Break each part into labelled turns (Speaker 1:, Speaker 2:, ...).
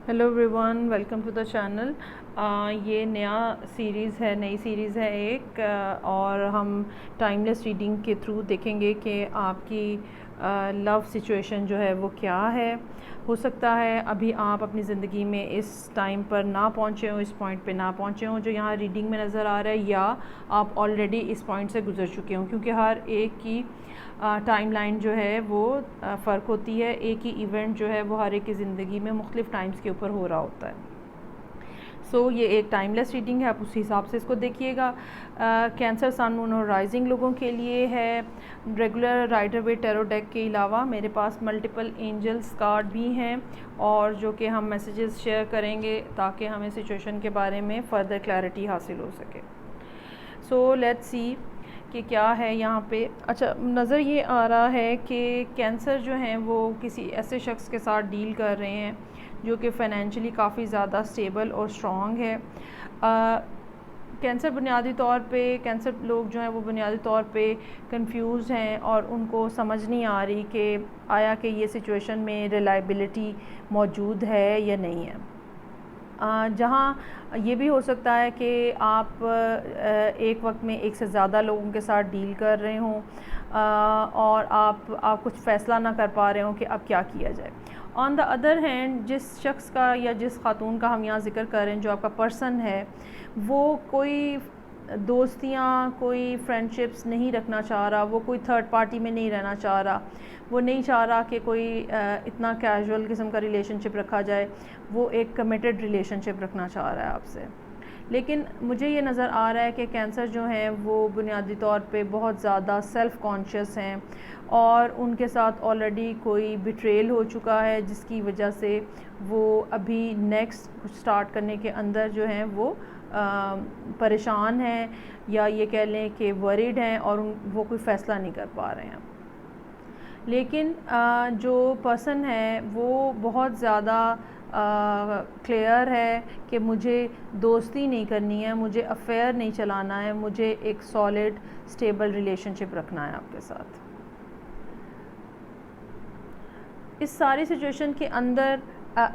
Speaker 1: Hello everyone, welcome to the channel. ये नई series है एक और हम टाइमलेस रीडिंग के थ्रू देखेंगे कि आपकी लव सिचुएशन जो है वो क्या है। हो सकता है अभी आप अपनी ज़िंदगी में इस टाइम पर ना पहुँचे हों, इस पॉइंट पे ना पहुँचे हों जो यहाँ रीडिंग में नज़र आ रहा है, या आप ऑलरेडी इस पॉइंट से गुज़र चुके हों, क्योंकि हर एक की टाइमलाइन जो है वो फ़र्क होती है। एक ही इवेंट जो है वो हर एक की ज़िंदगी में मुख्तलिफ़ टाइम्स के ऊपर हो रहा होता है। ये एक टाइमलेस रीडिंग है, आप उस हिसाब से इसको देखिएगा। कैंसर, सन, मून और राइजिंग लोगों के लिए है। Regular Rider Waite tarot deck के अलावा मेरे पास मल्टीपल एंजल्स कार्ड भी हैं, और जो कि हम मैसेजेस शेयर करेंगे ताकि हमें सिचुएशन के बारे में फ़र्दर क्लैरिटी हासिल हो सके। लेट्स सी कि क्या है यहाँ पे। अच्छा, नज़र ये आ रहा है कि कैंसर जो हैं वो किसी ऐसे शख्स के साथ डील कर रहे हैं जो कि फ़ाइनेंशियली काफ़ी ज़्यादा स्टेबल और स्ट्रॉन्ग है। कैंसर लोग जो हैं वो बुनियादी तौर पे कंफ्यूज हैं और उनको समझ नहीं आ रही कि आया कि ये सिचुएशन में रिलायबिलिटी मौजूद है या नहीं है। जहाँ ये भी हो सकता है कि आप एक वक्त में एक से ज़्यादा लोगों के साथ डील कर रहे हों और आप कुछ फ़ैसला ना कर पा रहे हों कि अब क्या किया जाए। ऑन द अदर हैंड, जिस शख्स का या जिस खातून का हम यहाँ ज़िक्र कर रहे हैं, जो आपका पर्सन है, वो कोई दोस्तियाँ, कोई फ्रेंडशिप्स नहीं रखना चाह रहा, वो कोई थर्ड पार्टी में नहीं रहना चाह रहा, वो नहीं चाह रहा कि कोई इतना कैजुअल किस्म का रिलेशनशिप रखा जाए। वो एक कमिटेड रिलेशनशिप रखना चाह रहा है आपसे। लेकिन मुझे ये नज़र आ रहा है कि कैंसर जो हैं वो बुनियादी तौर पे बहुत ज़्यादा सेल्फ़ कॉन्शियस हैं और उनके साथ ऑलरेडी कोई बिट्रेल हो चुका है, जिसकी वजह से वो अभी नेक्स्ट कुछ स्टार्ट करने के अंदर जो हैं वो परेशान हैं, या ये कह लें कि वरीड हैं, और वो कोई फ़ैसला नहीं कर पा रहे हैं। लेकिन जो पर्सन है वो बहुत ज़्यादा क्लियर है कि मुझे दोस्ती नहीं करनी है, मुझे अफेयर नहीं चलाना है, मुझे एक सॉलिड स्टेबल रिलेशनशिप रखना है आपके साथ। इस सारी सिचुएशन के अंदर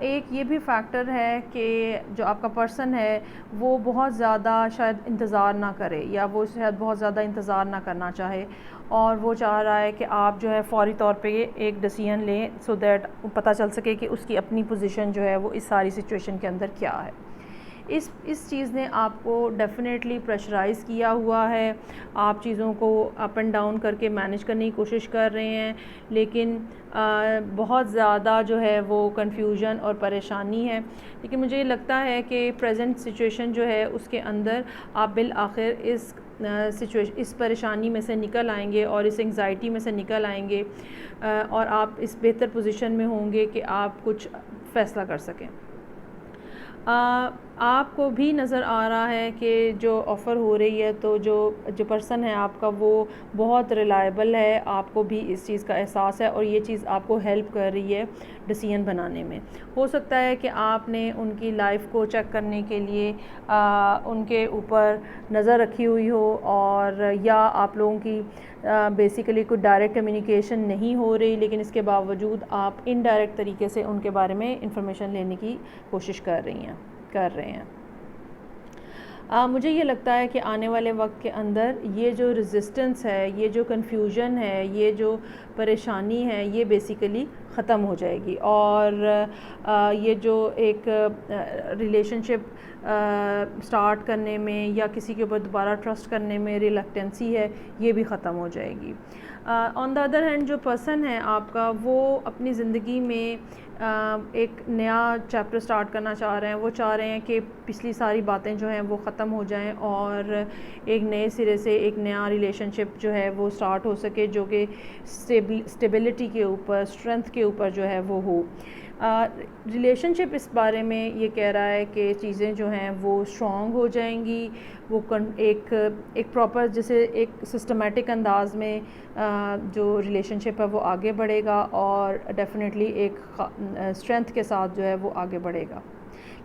Speaker 1: एक ये भी फैक्टर है कि जो आपका पर्सन है वो बहुत ज़्यादा शायद इंतज़ार ना करे, या वो शायद बहुत ज़्यादा इंतज़ार ना करना चाहे, और वो चाह रहा है कि आप जो है फ़ौरी तौर पे एक डिसीजन लें, सो दैट पता चल सके कि उसकी अपनी पोजीशन जो है वो इस सारी सिचुएशन के अंदर क्या है। इस चीज़ ने आपको डेफ़िनेटली प्रेशराइज़ किया हुआ है। आप चीज़ों को अप एंड डाउन करके मैनेज करने की कोशिश कर रहे हैं, लेकिन बहुत ज़्यादा जो है वो कन्फ्यूजन और परेशानी है। लेकिन मुझे ये लगता है कि प्रेजेंट सिचुएशन जो है उसके अंदर आप बिल आखिर इस परेशानी में से निकल आएंगे और इस एंग्ज़ाइटी में से निकल आएंगे, और आप इस बेहतर पोजीशन में होंगे कि आप कुछ फ़ैसला कर सकें। आपको भी नज़र आ रहा है कि जो ऑफ़र हो रही है, तो जो पर्सन है आपका वो बहुत रिलायबल है, आपको भी इस चीज़ का एहसास है और ये चीज़ आपको हेल्प कर रही है डिसीजन बनाने में। हो सकता है कि आपने उनकी लाइफ को चेक करने के लिए उनके ऊपर नज़र रखी हुई हो, और या आप लोगों की बेसिकली कोई डायरेक्ट कम्युनिकेशन नहीं हो रही, लेकिन इसके बावजूद आप इनडायरेक्ट तरीके से उनके बारे में इंफॉर्मेशन लेने की कोशिश कर रहे हैं। मुझे ये लगता है कि आने वाले वक्त के अंदर ये जो रेजिस्टेंस है, ये जो कन्फ्यूजन है, ये जो परेशानी है, ये बेसिकली ख़त्म हो जाएगी, और ये जो एक रिलेशनशिप स्टार्ट करने में या किसी के ऊपर दोबारा ट्रस्ट करने में रिलक्टेंसी है, ये भी ख़त्म हो जाएगी। ऑन द अदर हैंड, जो पर्सन है आपका वो अपनी ज़िंदगी में एक नया चैप्टर स्टार्ट करना चाह रहे हैं। वो चाह रहे हैं कि पिछली सारी बातें जो हैं वो ख़त्म हो जाएं और एक नए सिरे से एक नया रिलेशनशिप जो है वो स्टार्ट हो सके, जो कि स्टेबिलिटी के ऊपर, स्ट्रेंथ के ऊपर जो है वो हो। रिलेशनशिप इस बारे में ये कह रहा है कि चीज़ें जो हैं वो स्ट्रॉन्ग हो जाएंगी, वो एक प्रॉपर, जैसे एक सिस्टमेटिक अंदाज में जो रिलेशनशिप है वो आगे बढ़ेगा, और डेफिनेटली एक स्ट्रेंथ के साथ जो है वो आगे बढ़ेगा।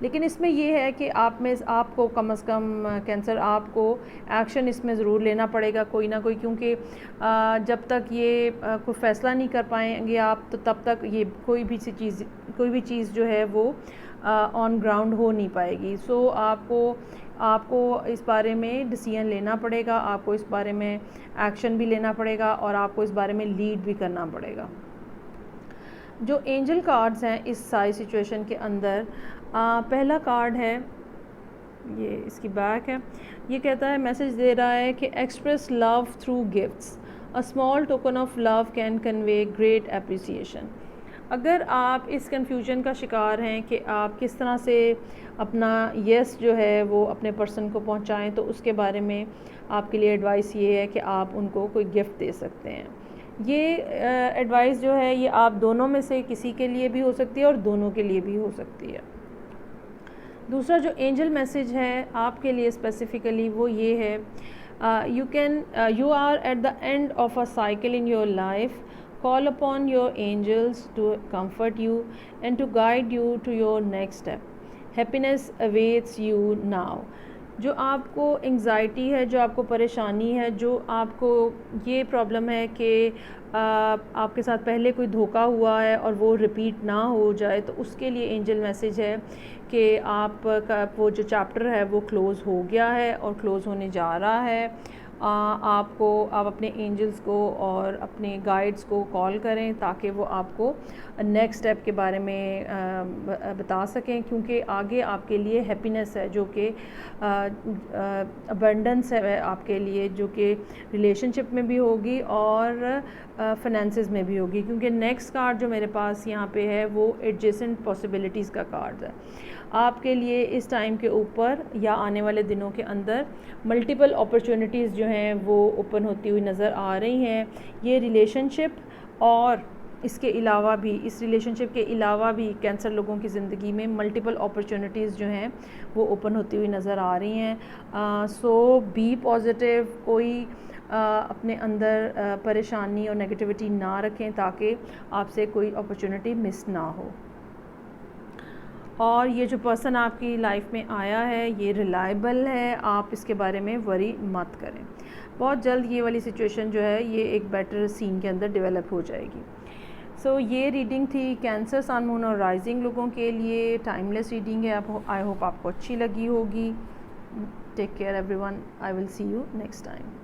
Speaker 1: लेकिन इसमें ये है कि आपको कम से कम कैंसर, आपको एक्शन इसमें ज़रूर लेना पड़ेगा कोई ना कोई, क्योंकि जब तक ये कोई फ़ैसला नहीं कर पाएंगे आप, तो तब तक ये कोई भी चीज़ जो है वो ऑन ग्राउंड हो नहीं पाएगी। सो आपको इस बारे में डिसीजन लेना पड़ेगा, आपको इस बारे में एक्शन भी लेना पड़ेगा और आपको इस बारे में लीड भी करना पड़ेगा। जो एंजल कार्ड्स हैं इस सारी सिचुएशन के अंदर, पहला कार्ड है, ये इसकी बैक है, ये कहता है, मैसेज दे रहा है कि express love through gifts, a small token of love can convey great appreciation. अगर आप इस कन्फ्यूजन का शिकार हैं कि आप किस तरह से अपना येस जो है वो अपने पर्सन को पहुंचाएं, तो उसके बारे में आपके लिए एडवाइस ये है कि आप उनको कोई गिफ्ट दे सकते हैं। ये एडवाइस जो है ये आप दोनों में से किसी के लिए भी हो सकती है और दोनों के लिए भी हो सकती है। दूसरा जो एंजल मैसेज है आपके लिए स्पेसिफ़िकली वो ये है, you are at the end of a cycle in your life. Call upon your angels to comfort you and to guide you to your next step. Happiness awaits you now. जो आपको anxiety है, जो आपको परेशानी है, जो आपको ये प्रॉब्लम है कि आपके साथ पहले कोई धोखा हुआ है और वो रिपीट ना हो जाए, तो उसके लिए एंजल मैसेज है कि आपका वो जो चैप्टर है वो क्लोज़ हो गया है और क्लोज़ होने जा रहा है। आप अपने एंजल्स को और अपने गाइड्स को कॉल करें ताकि वो आपको नेक्स्ट स्टेप के बारे में बता सकें, क्योंकि आगे आपके लिए हैप्पीनेस है जो कि अबंडेंस है आपके लिए, जो कि रिलेशनशिप में भी होगी और फाइनेंसेस में भी होगी। क्योंकि नेक्स्ट कार्ड जो मेरे पास यहाँ पे है वो एडजेसेंट पॉसिबिलिटीज़ का कार्ड है। आपके लिए इस टाइम के ऊपर या आने वाले दिनों के अंदर मल्टीपल अपॉर्चुनिटीज़ जो हैं वो ओपन होती हुई नज़र आ रही हैं। ये रिलेशनशिप और इसके अलावा भी, इस रिलेशनशिप के अलावा भी कैंसर लोगों की ज़िंदगी में मल्टीपल अपॉर्चुनिटीज़ जो हैं वो ओपन होती हुई नज़र आ रही हैं। सो बी पॉजिटिव, कोई अपने अंदर परेशानी और नेगेटिविटी ना रखें ताकि आपसे कोई अपॉर्चुनिटी मिस ना हो। और ये जो पर्सन आपकी लाइफ में आया है ये रिलायबल है, आप इसके बारे में वरी मत करें। बहुत जल्द ये वाली सिचुएशन जो है ये एक बेटर सीन के अंदर डेवलप हो जाएगी। सो ये रीडिंग थी कैंसर, सन, मून और राइजिंग लोगों के लिए। टाइमलेस रीडिंग है, आई होप आपको अच्छी लगी होगी। Take care everyone, I will see you next time.